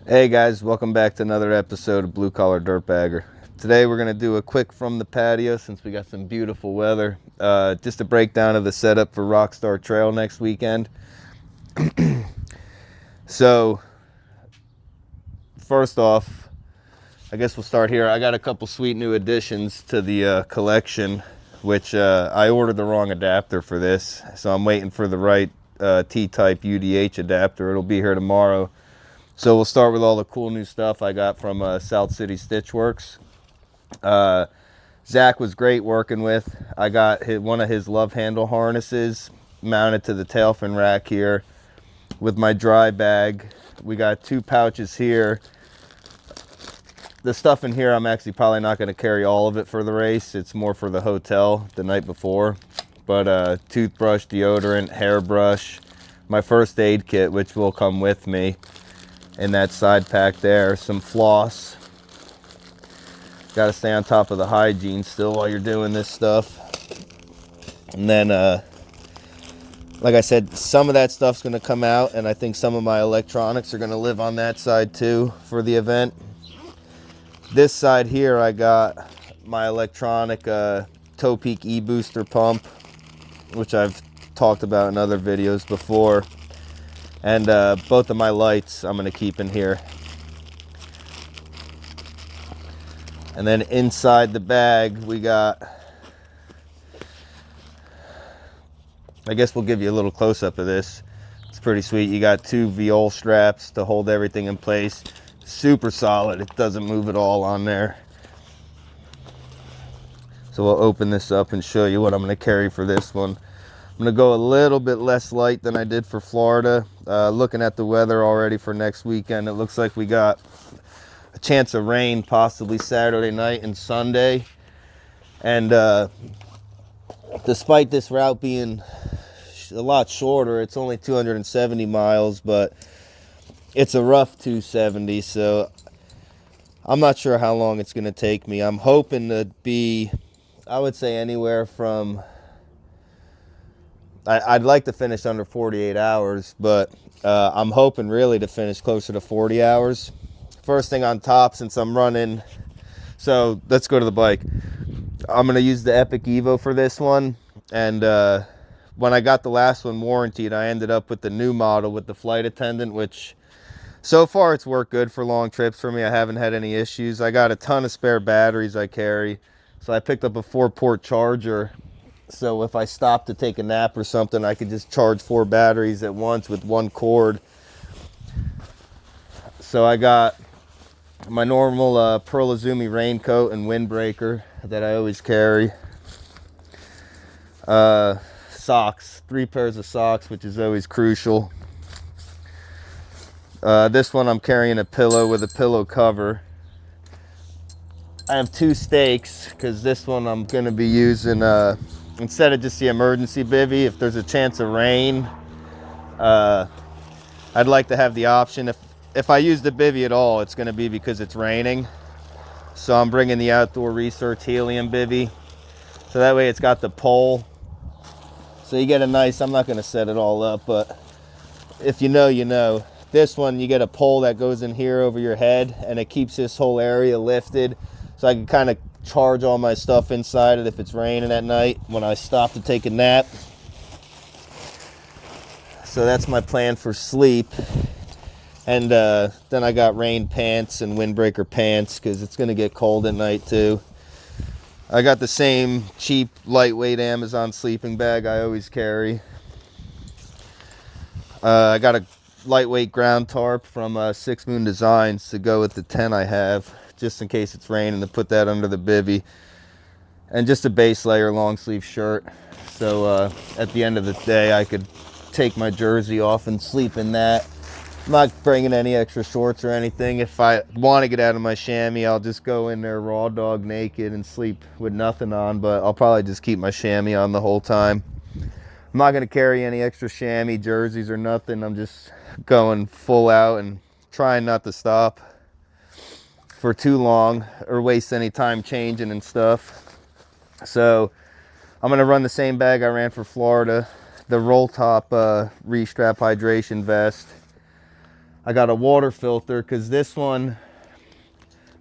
Hey guys, welcome back to another episode of Blue Collar Dirtbagger. Today we're going to do a quick from the patio since we got some beautiful weather. Just a breakdown of the setup for Rockstar Trail next weekend. So, first off, I guess we'll start here. I got a couple sweet new additions to the collection, which I ordered the wrong adapter for this. So I'm waiting for the right T-type UDH adapter. It'll be here tomorrow. So we'll start with all the cool new stuff I got from South City Stitchworks. Zach was great working with. I got one of his love handle harnesses mounted to the tail fin rack here with my dry bag. We got two pouches here. The stuff in here, I'm actually probably not going to carry all of it for the race. It's more for the hotel the night before. But toothbrush, deodorant, hairbrush, my first aid kit, which will come with me in that side pack there, some floss. Got to stay on top of the hygiene still while you're doing this stuff. And then, like I said, some of that stuff's going to come out, and I think some of my electronics are going to live on that side too for the event. This side here, I got my electronic Toe Peak e-booster pump, which I've talked about in other videos before. And both of my lights I'm going to keep in here. And then inside the bag we got, I guess we'll give you a little close-up of this. It's pretty sweet. You got two Viol straps to hold everything in place. Super solid. It doesn't move at all on there. So we'll open this up and show you what I'm going to carry for this one. I'm going to go a little bit less light than I did for Florida. Looking at the weather already for next weekend, it looks like we got a chance of rain possibly Saturday night and Sunday. And despite this route being a lot shorter, it's only 270 miles, but it's a rough 270, so I'm not sure how long it's going to take me. I'm hoping to be, I would say, anywhere from, I'd like to finish under 48 hours, but I'm hoping really to finish closer to 40 hours. First thing on top, since I'm running, so let's go to the bike. I'm going to use the Epic Evo for this one, and when I got the last one warranted, I ended up with the new model with the flight attendant, which so far it's worked good for long trips for me. I haven't had any issues. I got a ton of spare batteries I carry, so I picked up a 4-port charger. So if I stop to take a nap or something, I could just charge 4 batteries at once with one cord. So I got my normal Pearl Izumi raincoat and windbreaker that I always carry. Socks, 3 pairs of socks, which is always crucial. This one I'm carrying a pillow with a pillow cover. I have 2 stakes because this one I'm going to be using instead of just the emergency bivvy. If there's a chance of rain, I'd like to have the option. If I use the bivvy at all, it's going to be because it's raining. So I'm bringing the Outdoor Research Helium bivvy. So that way it's got the pole. So you get a nice, I'm not going to set it all up, but if you know, you know. This one, you get a pole that goes in here over your head, and it keeps this whole area lifted. So I can kind of charge all my stuff inside it if it's raining at night when I stop to take a nap. So that's my plan for sleep. And then I got rain pants and windbreaker pants because it's going to get cold at night too. I got the same cheap, lightweight Amazon sleeping bag I always carry. I got a lightweight ground tarp from Six Moon Designs to go with the tent I have, just in case it's raining, to put that under the bivvy. And just a base layer long sleeve shirt, so at the end of the day I could take my jersey off and sleep in that. I'm not bringing any extra shorts or anything. If I want to get out of my chamois, I'll just go in there raw dog naked and sleep with nothing on, but I'll probably just keep my chamois on the whole time. I'm not going to carry any extra chamois jerseys or nothing. I'm just going full out and trying not to stop for too long or waste any time changing and stuff. So I'm going to run the same bag I ran for Florida, the roll top restrap hydration vest. I got a water filter because this one,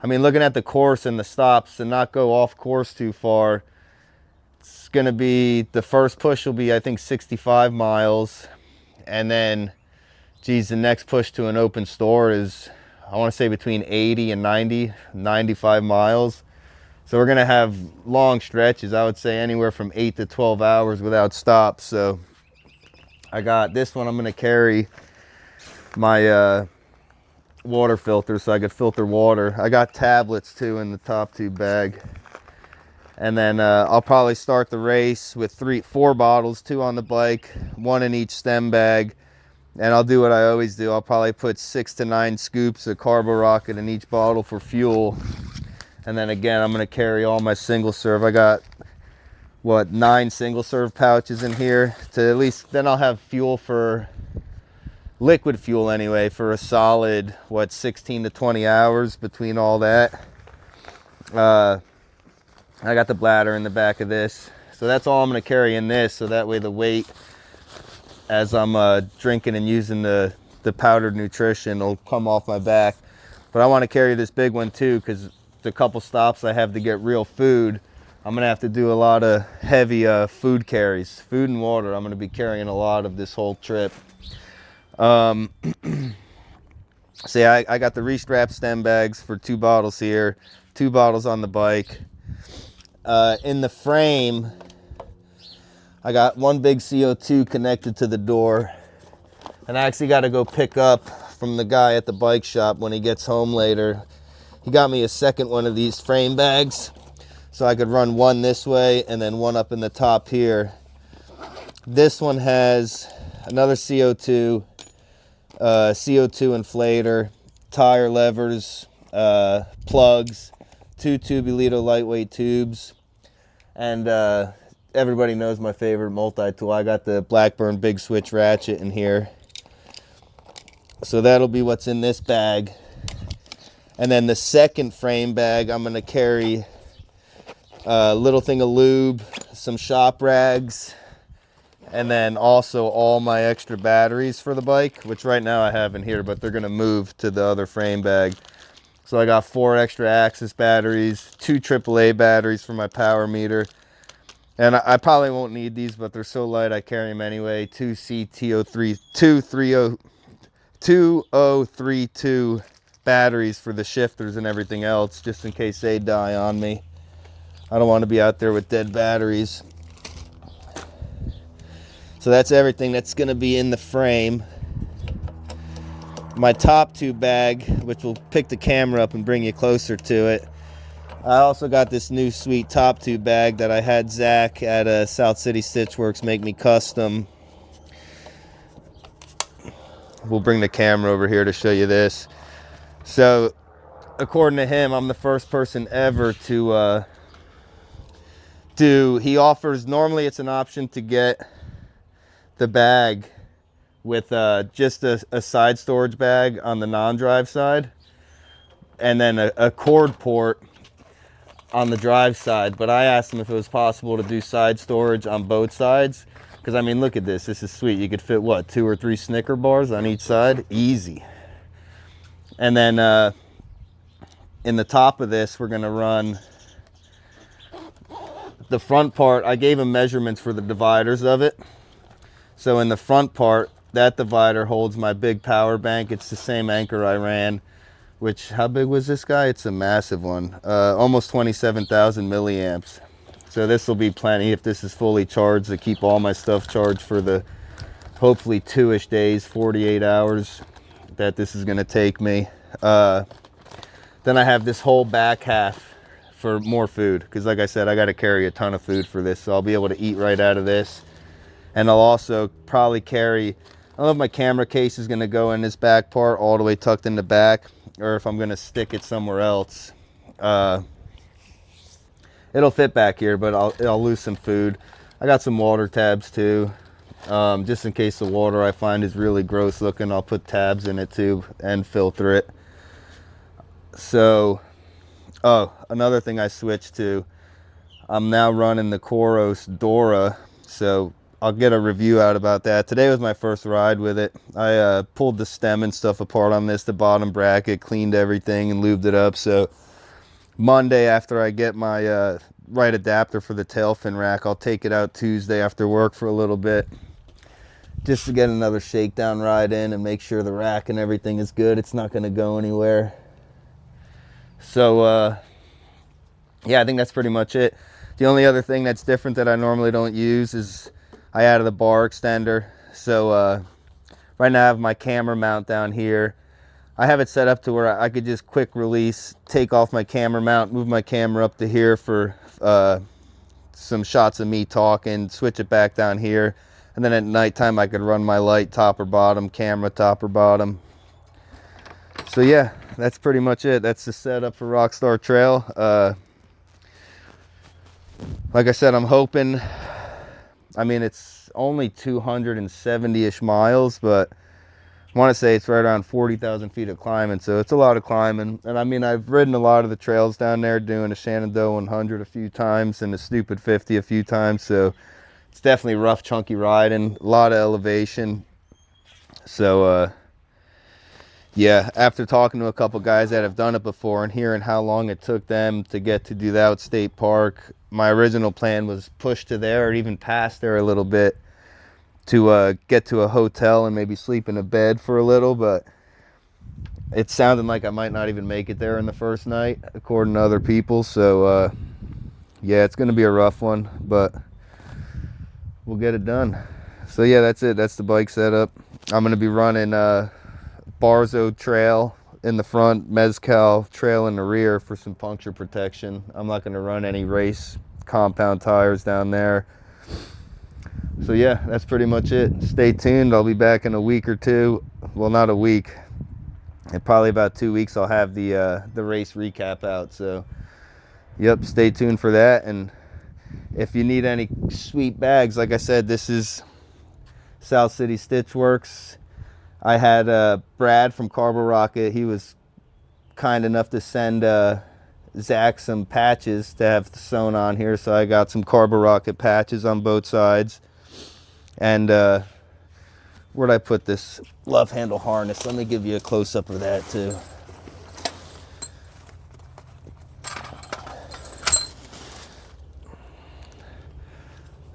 I mean, looking at the course and the stops, to not go off course too far, it's going to be, the first push will be, I think, 65 miles. And then, geez, the next push to an open store is, I want to say between 80 and 95 miles. So we're going to have long stretches. I would say anywhere from 8 to 12 hours without stops. So I got this one. I'm going to carry my water filter so I could filter water. I got tablets too in the top tube bag. And then I'll probably start the race with 4 bottles, 2 on the bike, 1 in each stem bag. And I'll do what I always do. I'll probably put 6 to 9 scoops of Carbo Rocket in each bottle for fuel. And then again, I'm going to carry all my single serve. I got, what, 9 single serve pouches in here to at least, then I'll have fuel for, liquid fuel anyway, for a solid, what, 16 to 20 hours between all that. I got the bladder in the back of this. So that's all I'm going to carry in this, so that way the weight, as I'm drinking and using the powdered nutrition, will come off my back. But I want to carry this big one too, because the couple stops I have to get real food, I'm gonna have to do a lot of heavy food carries, food and water. I'm gonna be carrying a lot of this whole trip. So yeah, I got the restrap stem bags for 2 bottles here, 2 bottles on the bike. In the frame, I got 1 big CO2 connected to the door, and I actually got to go pick up from the guy at the bike shop when he gets home later. He got me a second one of these frame bags, so I could run 1 this way and then 1 up in the top here. This one has another CO2 inflator, tire levers, plugs, 2 Tubulito lightweight tubes, and everybody knows my favorite multi-tool. I got the Blackburn Big Switch ratchet in here. So that'll be what's in this bag. And then the second frame bag, I'm going to carry a little thing of lube, some shop rags, and then also all my extra batteries for the bike, which right now I have in here, but they're going to move to the other frame bag. So I got 4 extra Axis batteries, 2 AAA batteries for my power meter. And I probably won't need these, but they're so light I carry them anyway. 2 2032 batteries for the shifters and everything else, just in case they die on me. I don't want to be out there with dead batteries. So that's everything that's going to be in the frame. My top tube bag, which will pick the camera up and bring you closer to it. I also got this new sweet top tube bag that I had Zach at South City Stitchworks make me custom. We'll bring the camera over here to show you this. So, according to him, I'm the first person ever to he offers, normally it's an option to get the bag with just a side storage bag on the non-drive side, and then a cord port on the drive side. But I asked him if it was possible to do side storage on both sides, because I mean, look at this. This is sweet. You could fit, what, 2 or 3 Snicker bars on each side? Easy. And then in the top of this, we're going to run the front part. I gave him measurements for the dividers of it. So in the front part, that divider holds my big power bank. It's the same Anchor I ran, which, how big was this guy? It's a massive one, almost 27,000 milliamps. So this will be plenty if this is fully charged to keep all my stuff charged for the hopefully 2-ish days, 48 hours that this is going to take me. Then I have this whole back half for more food, because like I said, I got to carry a ton of food for this, so I'll be able to eat right out of this. And I'll also probably carry, I don't know if my camera case is going to go in this back part all the way tucked in the back, or if I'm going to stick it somewhere else. It'll fit back here, but I'll lose some food. I got some water tabs too, just in case the water I find is really gross looking. I'll put tabs in it too and filter it. So, oh, another thing I switched to, I'm now running the Koros Dora. So I'll get a review out about that. Today was my first ride with it. I pulled the stem and stuff apart on this, the bottom bracket, cleaned everything and lubed it up. So Monday, after I get my right adapter for the tail fin rack, I'll take it out Tuesday after work for a little bit, just to get another shakedown ride in and make sure the rack and everything is good. It's not going to go anywhere. So yeah, I think that's pretty much it. The only other thing that's different that I normally don't use is I added a bar extender. So right now I have my camera mount down here. I have it set up to where I could just quick release, take off my camera mount, move my camera up to here for some shots of me talking, switch it back down here, and then at nighttime I could run my light top or bottom, camera top or bottom. So yeah, that's pretty much it. That's the setup for Rockstar Trail. Like I said, I'm hoping, I mean, it's only 270-ish miles, but I want to say it's right around 40,000 feet of climbing, so it's a lot of climbing. And I mean, I've ridden a lot of the trails down there, doing the Shenandoah 100 a few times and the Stupid 50 a few times, so it's definitely rough, chunky riding, a lot of elevation. So yeah, after talking to a couple guys that have done it before and hearing how long it took them to get to Duthout State Park, my original plan was push to there or even past there a little bit to get to a hotel and maybe sleep in a bed for a little, but it sounded like I might not even make it there in the first night, according to other people. So yeah, it's going to be a rough one, but we'll get it done. So yeah, that's it. That's the bike setup. I'm going to be running Barzo trail in the front, Mezcal trail in the rear for some puncture protection. I'm not going to run any race compound tires down there. So yeah, that's pretty much it. Stay tuned. I'll be back in a week or two. Well, not a week. In probably about 2 weeks, I'll have the race recap out. So yep, stay tuned for that. And if you need any sweet bags, like I said, this is South City Stitch Works. I had Brad from Carbo Rocket. He was kind enough to send Zach some patches to have sewn on here, so I got some Carbo Rocket patches on both sides. And where'd I put this love handle harness? Let me give you a close-up of that too.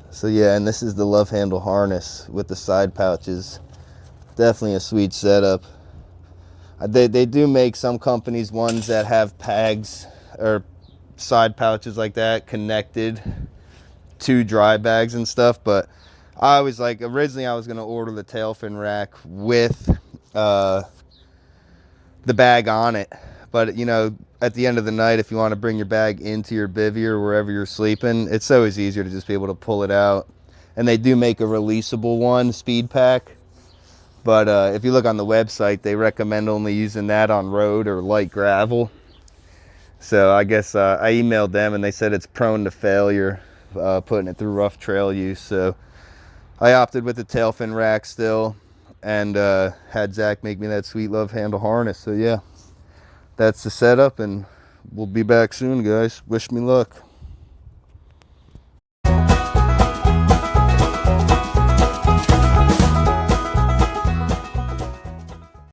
So yeah, and this is the love handle harness with the side pouches. Definitely a sweet setup. They do make, some companies, ones that have pegs or side pouches like that connected to dry bags and stuff, but I was like, originally I was going to order the tail fin rack with the bag on it, but you know, at the end of the night, if you want to bring your bag into your bivvy or wherever you're sleeping, it's always easier to just be able to pull it out. And they do make a releasable one, speed pack. But if you look on the website, they recommend only using that on road or light gravel. So I guess I emailed them and they said it's prone to failure, putting it through rough trail use. So I opted with the tail fin rack still, and had Zach make me that sweet love handle harness. So yeah, that's the setup, and we'll be back soon, guys. Wish me luck.